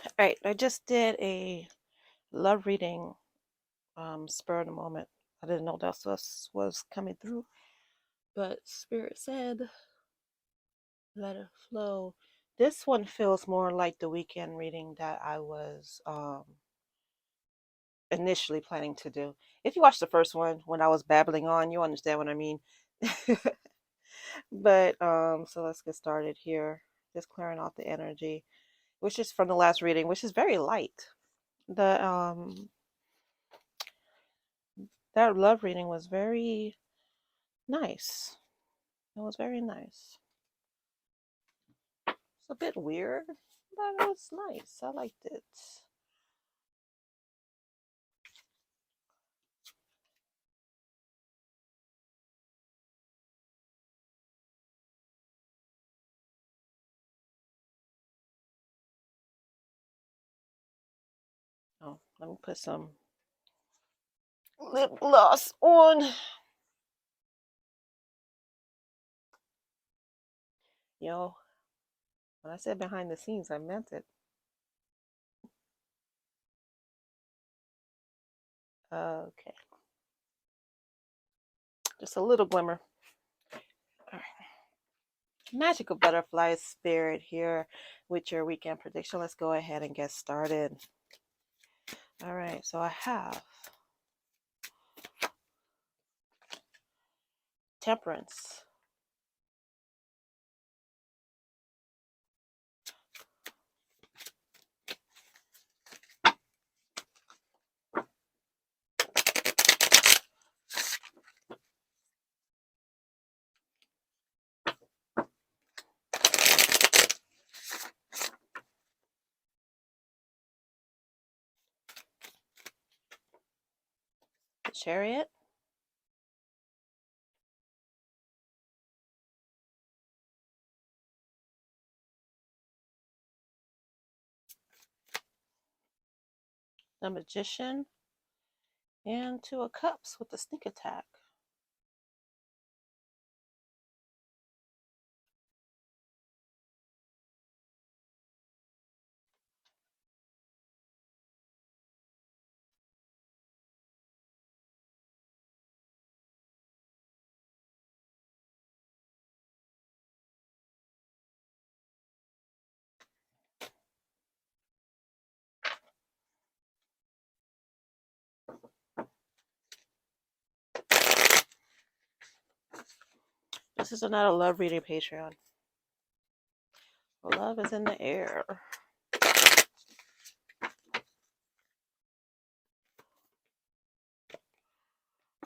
All right, I just did a love reading, spur of the moment. I didn't know that's what was coming through, but Spirit said, let it flow. This one feels more like the weekend reading that I was initially planning to do. If you watch the first one when I was babbling on, you understand what I mean. But so let's get started here. Just clearing out the energy, which is from the last reading, which is very light. The that love reading was very nice. It was very nice. It's a bit weird, but it was nice. I liked it. Oh, let me put some lip gloss on. Yo, when I said behind the scenes, I meant it. Okay, just a little glimmer. All right. Magical butterfly spirit here with your weekend prediction. Let's go ahead and get started. All right, so I have Temperance, Chariot, the Magician, and Two of Cups with the sneak attack. This is another love reading Patreon. Love is in the air.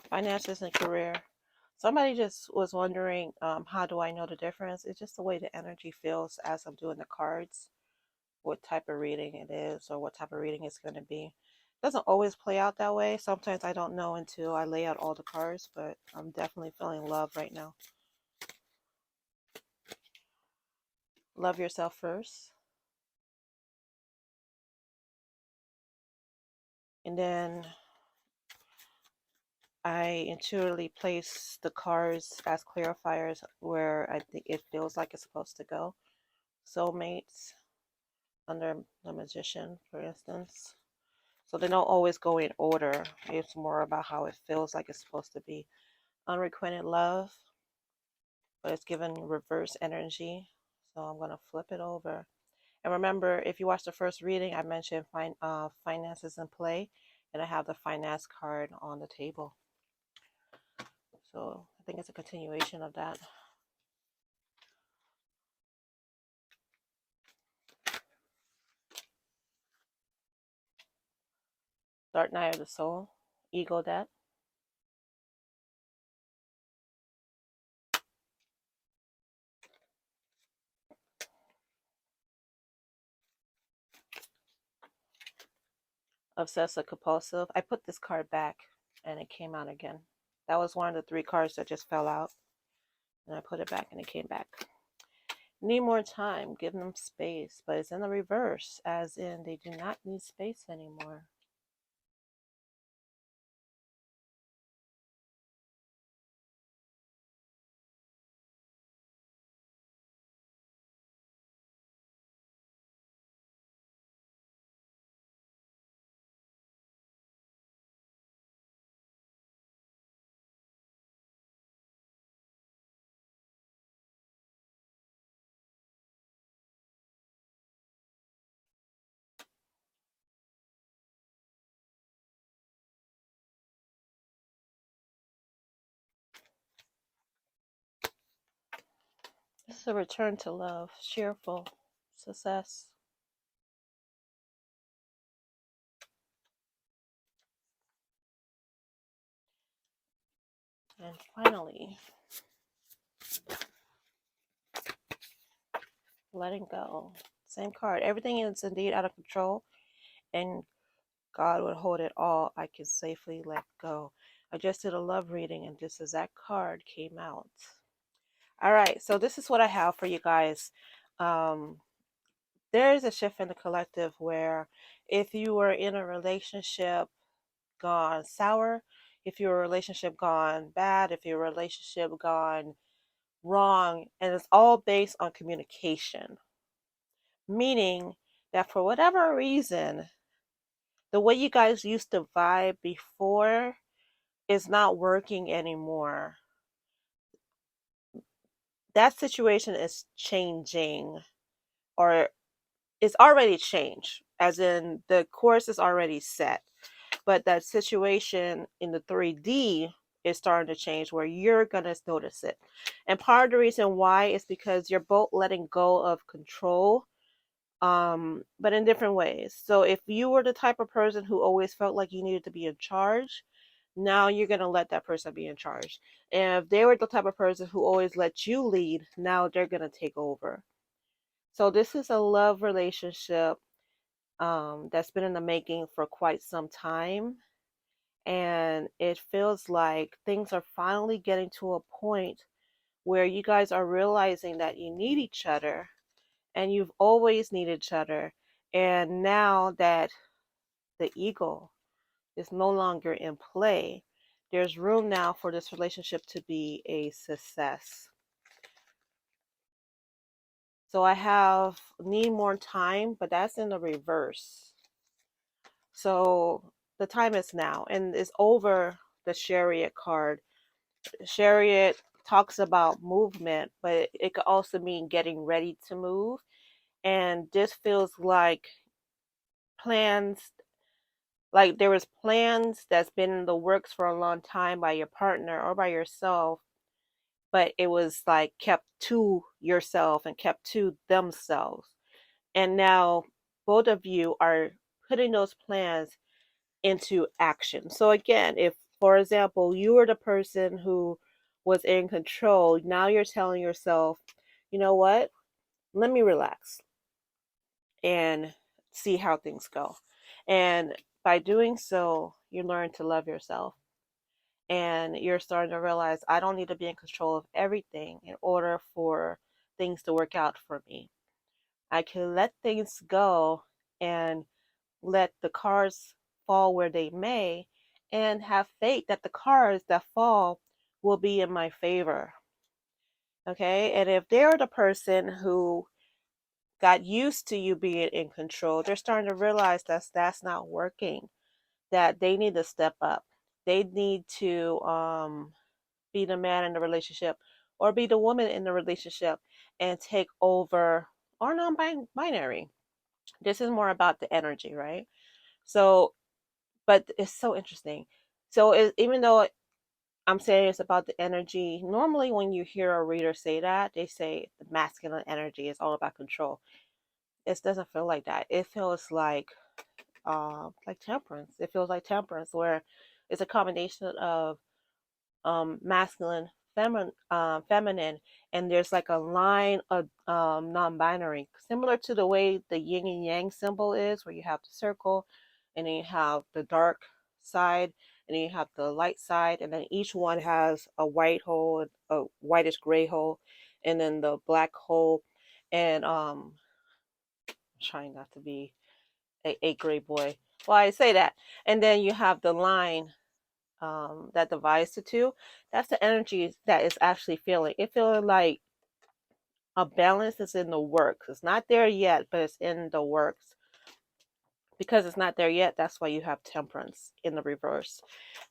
Finances and career. Somebody just was wondering, how do I know the difference? It's just the way the energy feels as I'm doing the cards, what type of reading it is, or what type of reading it's going to be. It doesn't always play out that way. Sometimes I don't know until I lay out all the cards, but I'm definitely feeling love right now. Love yourself first. And then I intuitively place the cards as clarifiers where I think it feels like it's supposed to go. Soulmates under the Magician, for instance. So they don't always go in order. It's more about how it feels like it's supposed to be. Unrequited love, but it's given reverse energy. So I'm going to flip it over. And remember, if you watch the first reading, I mentioned finances in play, and I have the finance card on the table. So I think it's a continuation of that. Dark Night of the Soul, Ego Death, Obsessive Compulsive. I put this card back and it came out again. That was one of the three cards that just fell out. And I put it back and it came back. Need more time, give them space, but it's in the reverse, as in they do not need space anymore. a return to love, cheerful, success. And finally, letting go. Same card. Everything is indeed out of control, and God would hold it all. I can safely let go. I just did a love reading, and this exact card came out. All right, so this is what I have for you guys. Um, there is a shift in the collective where if you were in a relationship gone sour, if your relationship gone bad, if your relationship gone wrong, and it's all based on communication, meaning that for whatever reason, the way you guys used to vibe before is not working anymore. That situation is changing, or it's already changed, as in the course is already set. But that situation in the 3D is starting to change where you're going to notice it. And part of the reason why is because you're both letting go of control, but in different ways. So if you were the type of person who always felt like you needed to be in charge, now you're going to let that person be in charge. And if they were the type of person who always let you lead, now they're going to take over. So this is a love relationship that's been in the making for quite some time. And it feels like things are finally getting to a point where you guys are realizing that you need each other, and you've always needed each other. And now that the ego is no longer in play, there's room now for this relationship to be a success. So I have need more time, but that's in the reverse. So the time is now, and it's over the Chariot card. Chariot talks about movement, but it could also mean getting ready to move. And this feels like plans, like there was plans that's been in the works for a long time by your partner or by yourself, but it was like kept to yourself and kept to themselves. And now both of you are putting those plans into action. So again, if for example you were the person who was in control, now you're telling yourself, you know what? Let me relax and see how things go. And by doing so, you learn to love yourself. And you're starting to realize I don't need to be in control of everything in order for things to work out for me. I can let things go and let the cards fall where they may, and have faith that the cards that fall will be in my favor. Okay? And if they're the person who got used to you being in control, they're starting to realize that's not working, that they need to step up. They need to be the man in the relationship or be the woman in the relationship and take over, or non-binary. This is more about the energy, right? So, but it's so interesting. So even though I'm saying it's about the energy, normally when you hear a reader say that, they say the masculine energy is all about control. It doesn't feel like that. It feels like temperance. It feels like temperance, where it's a combination of masculine, feminine, and there's like a line of non-binary, similar to the way the yin and yang symbol is, where you have the circle, and then you have the dark side, and then you have the light side, and then each one has a white hole, a whitish gray hole, and then the black hole, and trying not to be a gray boy. Well, I say that, and then you have the line that divides the two. That's the energy that is actually feeling. It feeling like a balance is in the works. It's not there yet, but it's in the works. Because it's not there yet, that's why you have temperance in the reverse.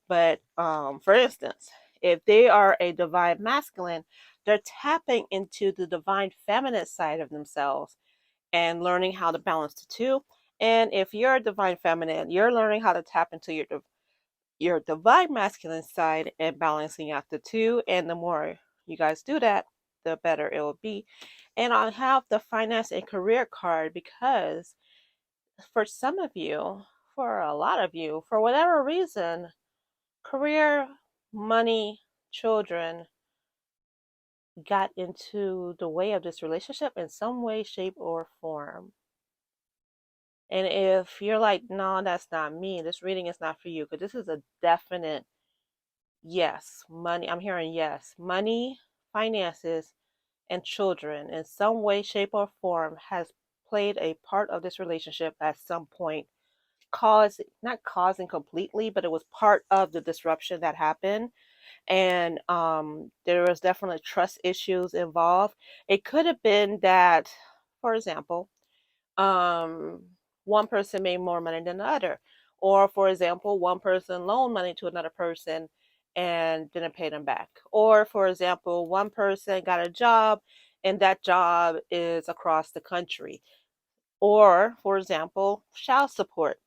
But for instance, if they are a divine masculine, they're tapping into the divine feminine side of themselves and learning how to balance the two. And if you're a divine feminine, you're learning how to tap into your divine masculine side and balancing out the two. And the more you guys do that, the better it will be. And I have the finance and career card because for some of you, for a lot of you, for whatever reason, career, money, children got into the way of this relationship in some way, shape, or form. And if you're like, no, that's not me, this reading is not for you, because this is a definite yes. Money, I'm hearing yes. Money, finances, and children in some way, shape, or form has played a part of this relationship at some point. Not causing completely, but it was part of the disruption that happened. And there was definitely trust issues involved. It could have been that, for example, um, one person made more money than the other. Or, for example, one person loaned money to another person and didn't pay them back. Or, for example, one person got a job and that job is across the country. Or, for example, child support.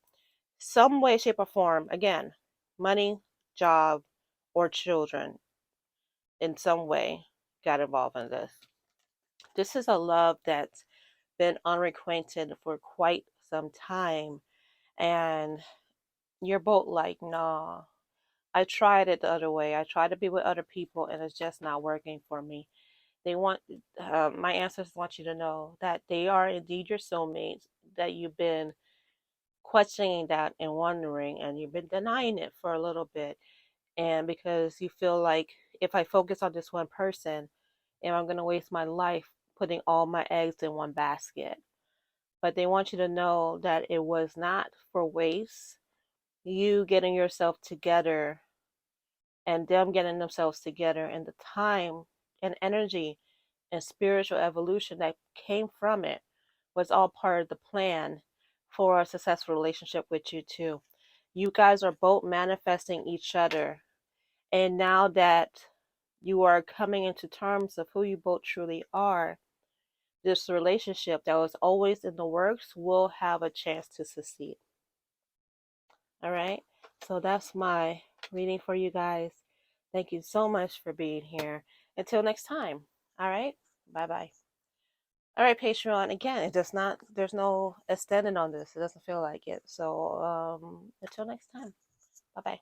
Some way, shape, or form, again, money, job, or children in some way got involved in this. This is a love that's been unrequited for quite some time, and you're both like, nah, I tried it the other way. I tried to be with other people, and it's just not working for me. They want my ancestors want you to know that they are indeed your soulmates. That you've been questioning that and wondering, and you've been denying it for a little bit, and because you feel like if I focus on this one person, am I going to waste my life putting all my eggs in one basket? But they want you to know that it was not for waste. You getting yourself together and them getting themselves together and the time and energy and spiritual evolution that came from it was all part of the plan for a successful relationship with you two. You guys are both manifesting each other. And now that you are coming into terms of who you both truly are, this relationship that was always in the works will have a chance to succeed. All right. So that's my reading for you guys. Thank you so much for being here. Until next time. All right. Bye bye. All right, Patreon. Again, it does not, there's no extending on this. It doesn't feel like it. So until next time. Bye bye.